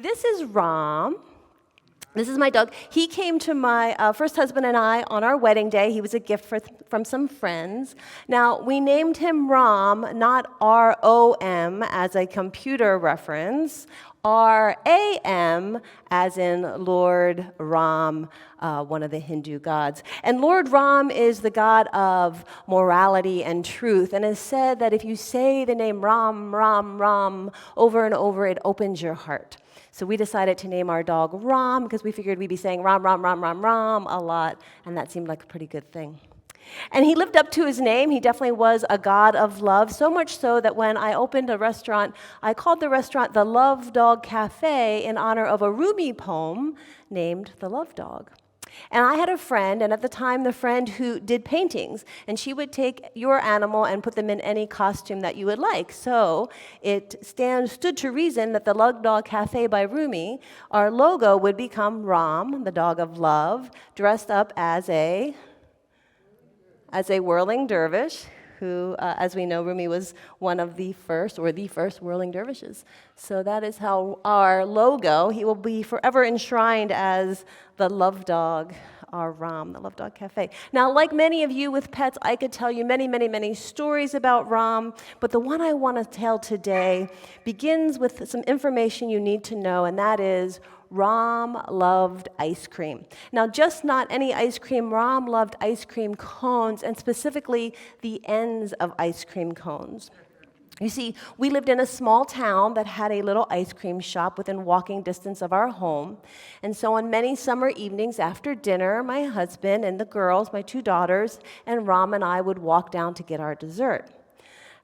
This is Ram. This is my dog. He came to my first husband and I on our wedding day. He was a gift from some friends. Now, we named him Ram, not R-O-M as a computer reference, R-A-M as in Lord Ram, one of the Hindu gods. And Lord Ram is the god of morality and truth, and it's said that if you say the name Ram, Ram, Ram over and over, it opens your heart. So we decided to name our dog Ram because we figured we'd be saying Ram, Ram, Ram, Ram, Ram a lot, and that seemed like a pretty good thing. And he lived up to his name. He definitely was a god of love, so much so that when I opened a restaurant, I called the restaurant the Love Dog Cafe in honor of a Rumi poem named The Love Dog. And I had a friend, and at the time, the friend who did paintings, and she would take your animal and put them in any costume that you would like. So it stood to reason that the Love Dog Cafe by Rumi, our logo would become Ram, the dog of love, dressed up as a whirling dervish, who, as we know, Rumi was one of the first whirling dervishes. So that is how our logo, he will be forever enshrined as the love dog, our Ram, the Love Dog Cafe. Now, like many of you with pets, I could tell you many, many, many stories about Ram, but the one I want to tell today begins with some information you need to know, and that is Ram loved ice cream. Now, just not any ice cream. Ram loved ice cream cones, and specifically the ends of ice cream cones. You see, we lived in a small town that had a little ice cream shop within walking distance of our home. And so on many summer evenings after dinner, my husband and the girls, my two daughters, and Ram and I would walk down to get our dessert.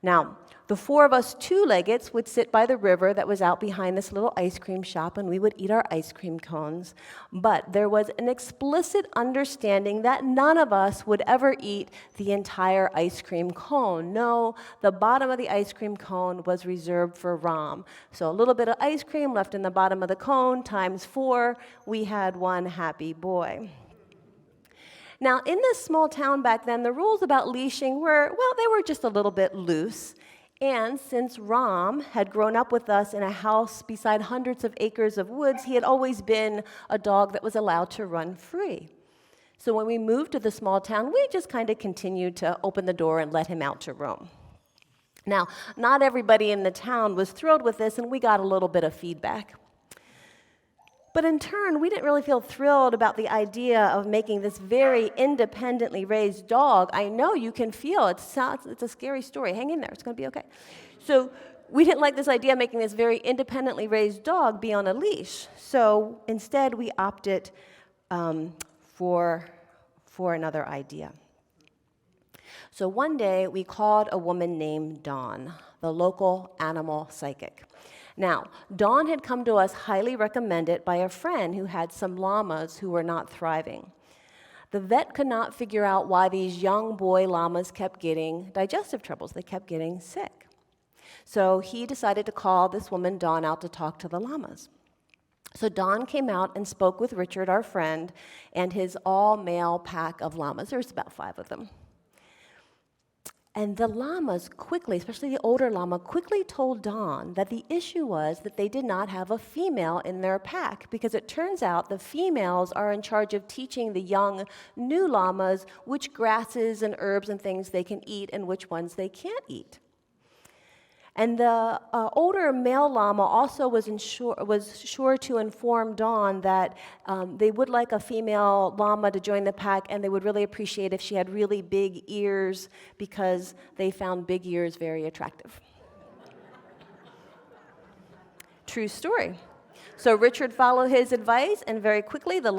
Now, the four of us two-leggeds would sit by the river that was out behind this little ice cream shop, and we would eat our ice cream cones. But there was an explicit understanding that none of us would ever eat the entire ice cream cone. No, the bottom of the ice cream cone was reserved for Ram. So a little bit of ice cream left in the bottom of the cone times 4, we had one happy boy. Now, in this small town back then, the rules about leashing they were just a little bit loose. And since Ram had grown up with us in a house beside hundreds of acres of woods, he had always been a dog that was allowed to run free. So when we moved to the small town, we just kind of continued to open the door and let him out to roam. Now, not everybody in the town was thrilled with this, and we got a little bit of feedback. But in turn, we didn't really feel thrilled about the idea of making this very independently raised dog. I know you can feel it's a scary story. Hang in there. It's going to be okay. So we didn't like this idea of making this very independently raised dog be on a leash. So instead, we opted for another idea. So one day, we called a woman named Dawn, the local animal psychic. Now, Dawn had come to us highly recommended by a friend who had some llamas who were not thriving. The vet could not figure out why these young boy llamas kept getting digestive troubles. They kept getting sick. So he decided to call this woman, Dawn, out to talk to the llamas. So Dawn came out and spoke with Richard, our friend, and his all-male pack of llamas. There's about 5 of them. And the llamas quickly, especially the older llama, quickly told Dawn that the issue was that they did not have a female in their pack, because it turns out the females are in charge of teaching the young new llamas which grasses and herbs and things they can eat and which ones they can't eat. And the older male llama also was sure to inform Dawn that they would like a female llama to join the pack, and they would really appreciate if she had really big ears, because they found big ears very attractive. True story. So Richard followed his advice, and very quickly the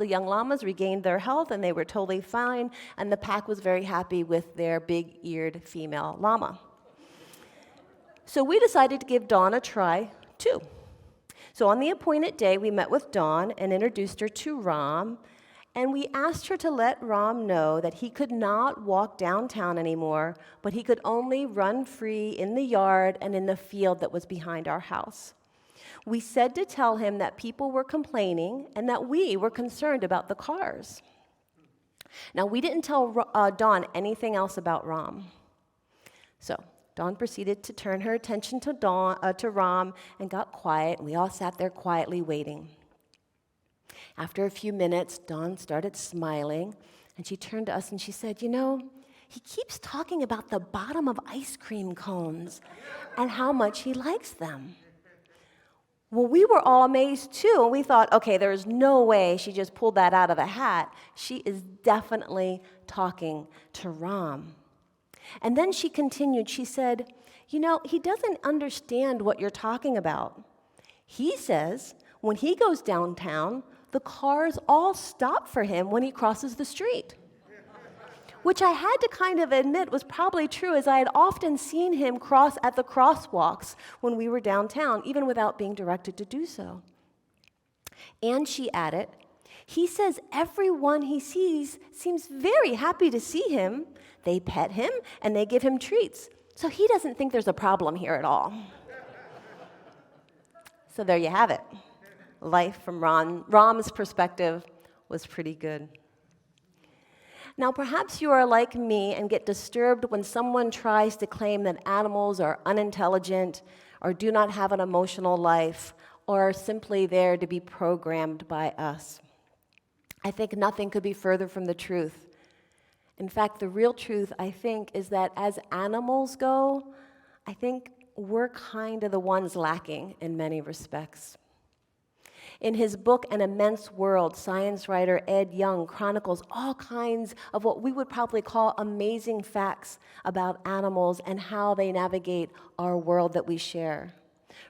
young llamas regained their health, and they were totally fine, and the pack was very happy with their big-eared female llama. So we decided to give Dawn a try, too. So on the appointed day, we met with Dawn and introduced her to Ram, and we asked her to let Ram know that he could not walk downtown anymore, but he could only run free in the yard and in the field that was behind our house. We said to tell him that people were complaining and that we were concerned about the cars. Now, we didn't tell Dawn anything else about Ram. So Dawn proceeded to turn her attention to Ram and got quiet, and we all sat there quietly waiting. After a few minutes, Dawn started smiling, and she turned to us and she said, he keeps talking about the bottom of ice cream cones and how much he likes them. Well, we were all amazed too, and we thought, okay, there's no way she just pulled that out of a hat. She is definitely talking to Ram. And then she continued, she said, he doesn't understand what you're talking about. He says when he goes downtown, the cars all stop for him when he crosses the street. Which I had to kind of admit was probably true, as I had often seen him cross at the crosswalks when we were downtown, even without being directed to do so. And she added, he says everyone he sees seems very happy to see him. They pet him and they give him treats. So he doesn't think there's a problem here at all. So there you have it. Life from Ram's perspective was pretty good. Now, perhaps you are like me and get disturbed when someone tries to claim that animals are unintelligent or do not have an emotional life or are simply there to be programmed by us. I think nothing could be further from the truth. In fact, the real truth, I think, is that as animals go, I think we're kind of the ones lacking in many respects. In his book, An Immense World, science writer Ed Young chronicles all kinds of what we would probably call amazing facts about animals and how they navigate our world that we share.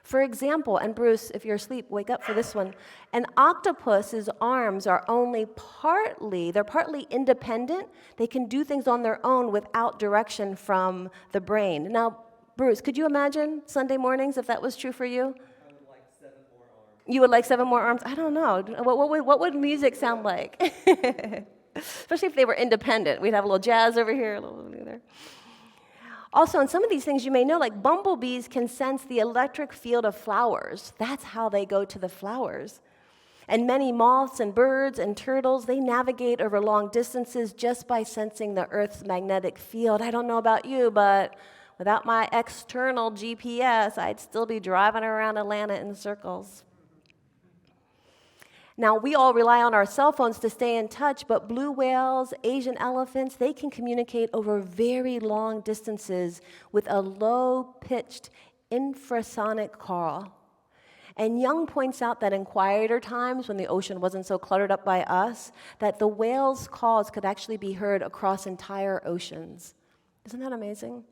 For example, and Bruce, if you're asleep, wake up for this one, an octopus's arms are they're partly independent. They can do things on their own without direction from the brain. Now, Bruce, could you imagine Sunday mornings if that was true for you? You would like 7 more arms? I don't know. What would music sound like? Especially if they were independent. We'd have a little jazz over here, a little there. Also, in some of these things you may know, like bumblebees can sense the electric field of flowers. That's how they go to the flowers. And many moths and birds and turtles, they navigate over long distances just by sensing the Earth's magnetic field. I don't know about you, but without my external GPS, I'd still be driving around Atlanta in circles. Now, we all rely on our cell phones to stay in touch, but blue whales, Asian elephants, they can communicate over very long distances with a low-pitched infrasonic call. And Young points out that in quieter times, when the ocean wasn't so cluttered up by us, that the whales' calls could actually be heard across entire oceans. Isn't that amazing?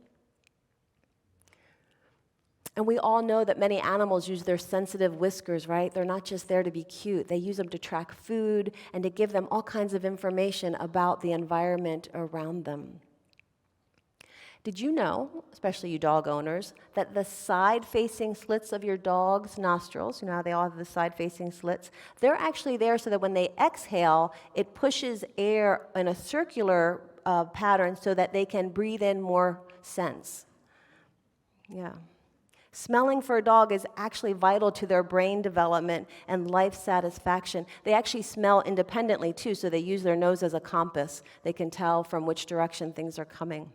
And we all know that many animals use their sensitive whiskers, right? They're not just there to be cute. They use them to track food and to give them all kinds of information about the environment around them. Did you know, especially you dog owners, that the side-facing slits of your dog's nostrils, you know how they all have the side-facing slits, they're actually there so that when they exhale, it pushes air in a circular pattern so that they can breathe in more scents. Yeah. Smelling for a dog is actually vital to their brain development and life satisfaction. They actually smell independently too, so they use their nose as a compass. They can tell from which direction things are coming.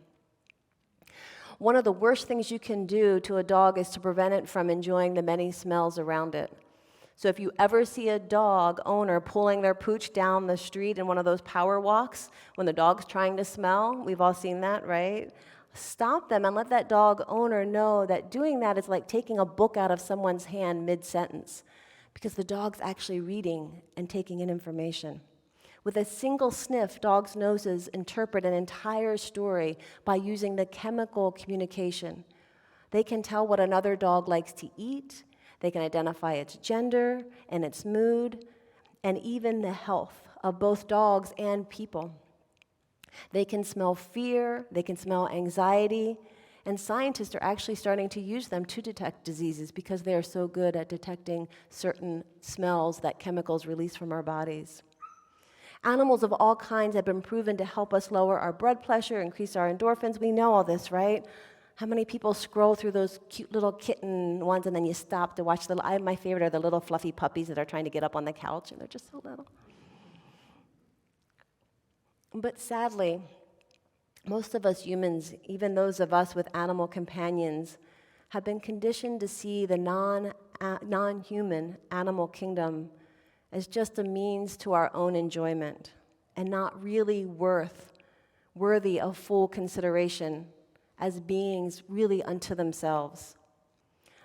One of the worst things you can do to a dog is to prevent it from enjoying the many smells around it. So if you ever see a dog owner pulling their pooch down the street in one of those power walks, when the dog's trying to smell, we've all seen that, right? Stop them and let that dog owner know that doing that is like taking a book out of someone's hand mid-sentence, because the dog's actually reading and taking in information. With a single sniff, dogs' noses interpret an entire story by using the chemical communication. They can tell what another dog likes to eat, they can identify its gender and its mood, and even the health of both dogs and people. They can smell fear, they can smell anxiety, and scientists are actually starting to use them to detect diseases because they are so good at detecting certain smells that chemicals release from our bodies. Animals of all kinds have been proven to help us lower our blood pressure, increase our endorphins. We know all this, right? How many people scroll through those cute little kitten ones and then you stop to watch my favorite are the little fluffy puppies that are trying to get up on the couch, and they're just so little. But sadly, Most of us humans, even those of us with animal companions, have been conditioned to see the non-human animal kingdom as just a means to our own enjoyment and not really worthy of full consideration as beings really unto themselves.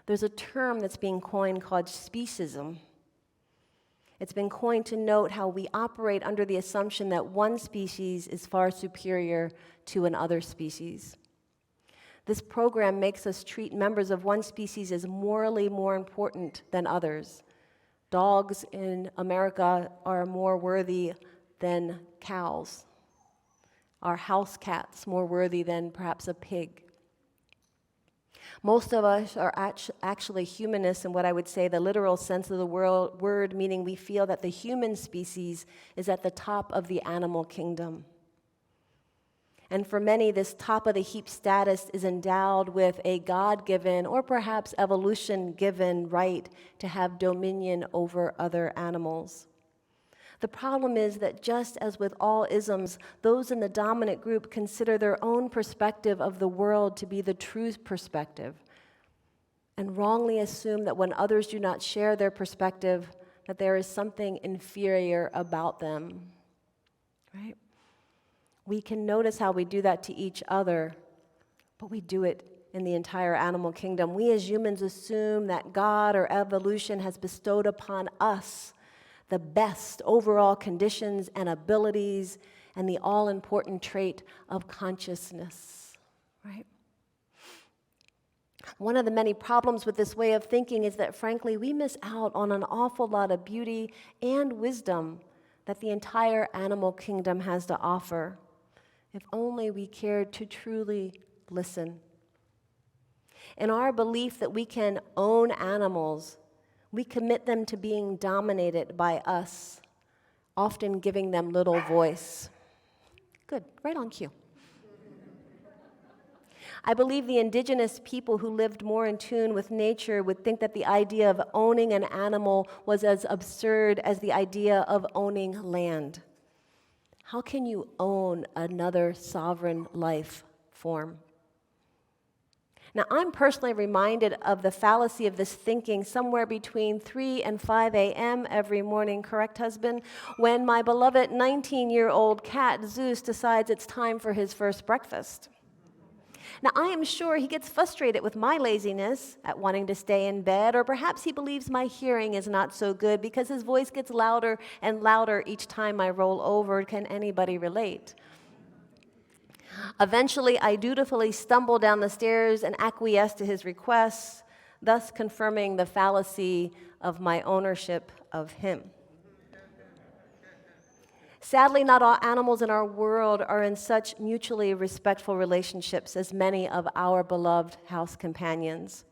There's a term that's being coined called speciesism. It's been coined to note how we operate under the assumption that one species is far superior to another species. This program makes us treat members of one species as morally more important than others. Dogs in America are more worthy than cows. Are house cats more worthy than perhaps a pig? Most of us are actually humanists in what I would say the literal sense of the word, meaning we feel that the human species is at the top of the animal kingdom. And for many, this top of the heap status is endowed with a God-given or perhaps evolution-given right to have dominion over other animals. The problem is that just as with all isms, those in the dominant group consider their own perspective of the world to be the true perspective and wrongly assume that when others do not share their perspective, that there is something inferior about them, right? We can notice how we do that to each other, but we do it in the entire animal kingdom. We as humans assume that God or evolution has bestowed upon us the best overall conditions and abilities and the all-important trait of consciousness, right? One of the many problems with this way of thinking is that, frankly, we miss out on an awful lot of beauty and wisdom that the entire animal kingdom has to offer, if only we cared to truly listen. In our belief that we can own animals, we commit them to being dominated by us, often giving them little voice. Good, right on cue. I believe the indigenous people who lived more in tune with nature would think that the idea of owning an animal was as absurd as the idea of owning land. How can you own another sovereign life form? Now, I'm personally reminded of the fallacy of this thinking somewhere between 3 and 5 a.m. every morning, correct, husband? When my beloved 19-year-old cat, Zeus, decides it's time for his first breakfast. Now, I am sure he gets frustrated with my laziness at wanting to stay in bed, or perhaps he believes my hearing is not so good because his voice gets louder and louder each time I roll over. Can anybody relate? Eventually, I dutifully stumble down the stairs and acquiesce to his requests, thus confirming the fallacy of my ownership of him. Sadly, not all animals in our world are in such mutually respectful relationships as many of our beloved house companions.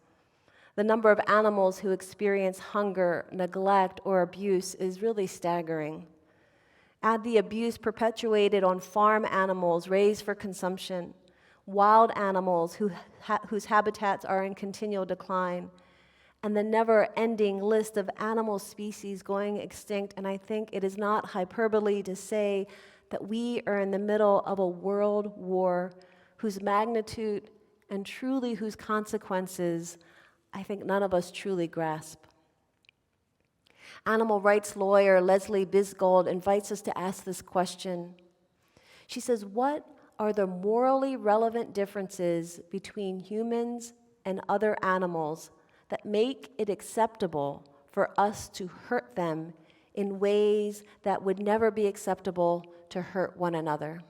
The number of animals who experience hunger, neglect, or abuse is really staggering. Add the abuse perpetuated on farm animals raised for consumption, wild animals whose habitats are in continual decline, and the never-ending list of animal species going extinct, and I think it is not hyperbole to say that we are in the middle of a world war whose magnitude and truly whose consequences I think none of us truly grasp. Animal rights lawyer Leslie Bisgold invites us to ask this question. She says, what are the morally relevant differences between humans and other animals that make it acceptable for us to hurt them in ways that would never be acceptable to hurt one another?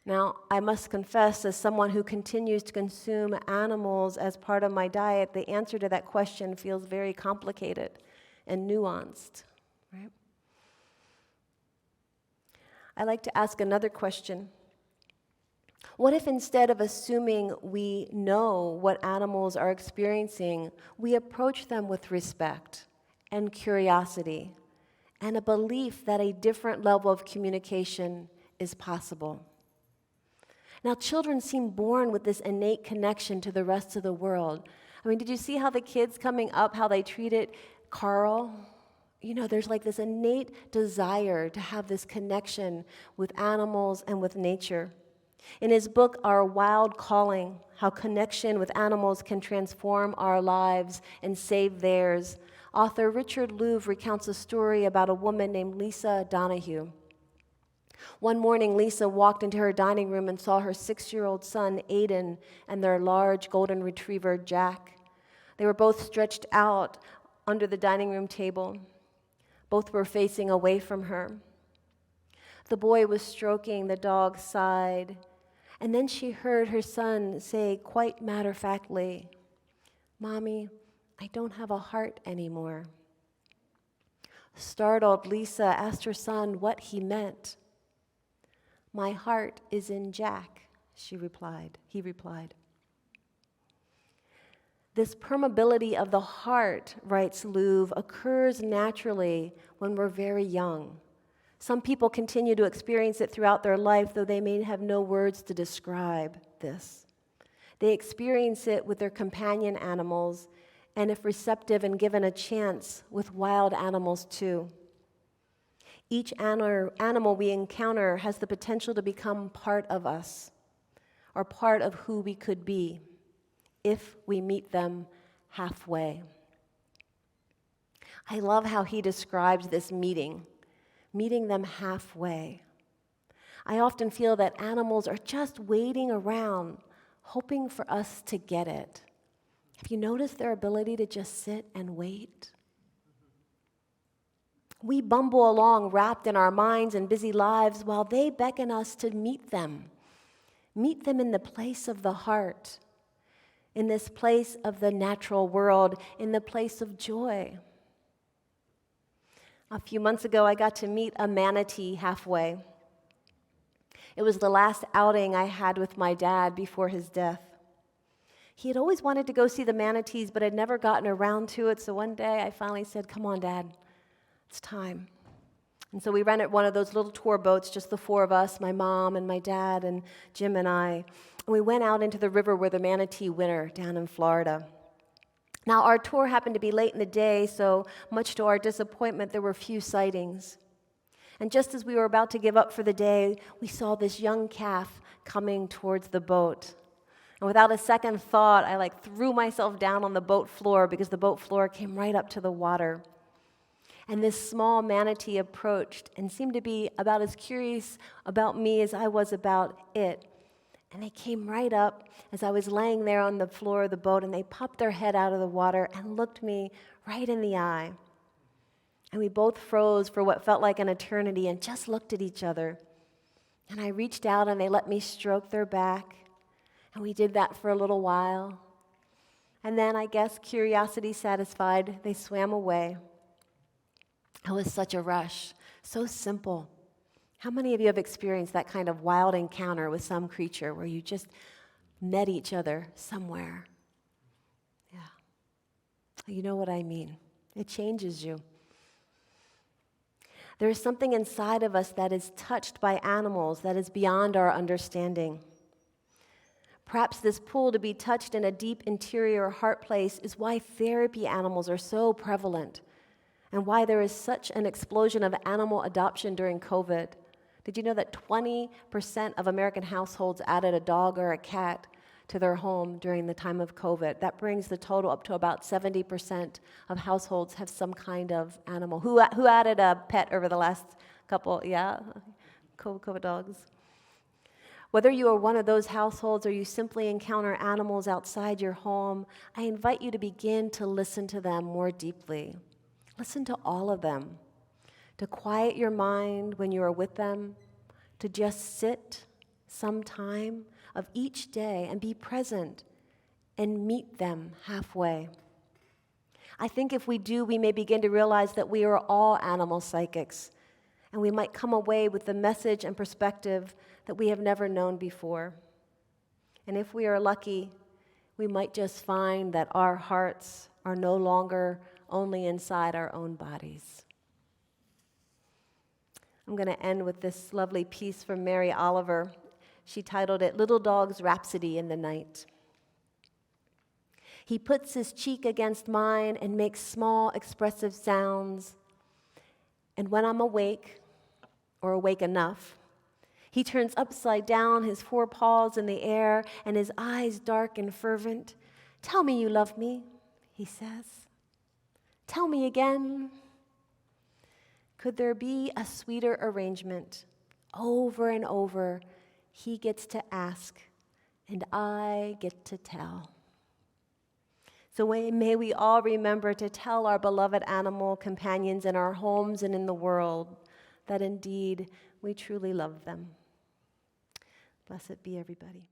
Now, I must confess, as someone who continues to consume animals as part of my diet, the answer to that question feels very complicated and nuanced, right? I like to ask another question. What if instead of assuming we know what animals are experiencing, we approach them with respect and curiosity and a belief that a different level of communication is possible? Now, children seem born with this innate connection to the rest of the world. I mean, did you see how the kids coming up, how they treated Carl there's like this innate desire to have this connection with animals and with nature. In his book, Our Wild Calling, How Connection with Animals Can Transform Our Lives and Save Theirs, author Richard Louv recounts a story about a woman named Lisa Donahue. One morning, Lisa walked into her dining room and saw her 6-year-old son, Aiden, and their large golden retriever, Jack. They were both stretched out under the dining room table. Both were facing away from her. The boy was stroking the dog's side, and then she heard her son say quite matter-of-factly, "Mommy, I don't have a heart anymore." Startled, Lisa asked her son what he meant. "My heart is in Jack," he replied. This permeability of the heart, writes Louv, occurs naturally when we're very young. Some people continue to experience it throughout their life, though they may have no words to describe this. They experience it with their companion animals, and if receptive and given a chance, with wild animals too. Each animal we encounter has the potential to become part of us, or part of who we could be, if we meet them halfway. I love how he describes this meeting them halfway. I often feel that animals are just waiting around, hoping for us to get it. Have you noticed their ability to just sit and wait? We bumble along wrapped in our minds and busy lives while they beckon us to meet them. Meet them in the place of the heart, in this place of the natural world, in the place of joy. A few months ago, I got to meet a manatee halfway. It was the last outing I had with my dad before his death. He had always wanted to go see the manatees, but had never gotten around to it, so one day I finally said, "Come on, Dad, it's time." And so we rented one of those little tour boats, just the four of us, my mom and my dad and Jim and I. And we went out into the river where the manatee winter down in Florida. Now, our tour happened to be late in the day, so much to our disappointment, there were few sightings. And just as we were about to give up for the day, we saw this young calf coming towards the boat. And without a second thought, I threw myself down on the boat floor because the boat floor came right up to the water. And this small manatee approached and seemed to be about as curious about me as I was about it. And they came right up as I was laying there on the floor of the boat, and they popped their head out of the water and looked me right in the eye. And we both froze for what felt like an eternity and just looked at each other. And I reached out and they let me stroke their back. And we did that for a little while. And then, I guess, curiosity satisfied, they swam away. It was such a rush, so simple. How many of you have experienced that kind of wild encounter with some creature where you just met each other somewhere? Yeah. You know what I mean. It changes you. There is something inside of us that is touched by animals that is beyond our understanding. Perhaps this pull to be touched in a deep interior heart place is why therapy animals are so prevalent and why there is such an explosion of animal adoption during COVID. Did you know that 20% of American households added a dog or a cat to their home during the time of COVID? That brings the total up to about 70% of households have some kind of animal. Who added a pet over the last couple? Yeah, COVID dogs. Whether you are one of those households or you simply encounter animals outside your home, I invite you to begin to listen to them more deeply. Listen to all of them. To quiet your mind when you are with them, to just sit some time of each day and be present and meet them halfway. I think if we do, we may begin to realize that we are all animal psychics, and we might come away with the message and perspective that we have never known before. And if we are lucky, we might just find that our hearts are no longer only inside our own bodies. I'm going to end with this lovely piece from Mary Oliver. She titled it, "Little Dog's Rhapsody in the Night." He puts his cheek against mine and makes small expressive sounds. And when I'm awake, or awake enough, he turns upside down, his forepaws in the air, and his eyes dark and fervent. "Tell me you love me," he says. "Tell me again." Could there be a sweeter arrangement? Over and over, he gets to ask, and I get to tell. So may we all remember to tell our beloved animal companions in our homes and in the world that indeed we truly love them. Blessed be everybody.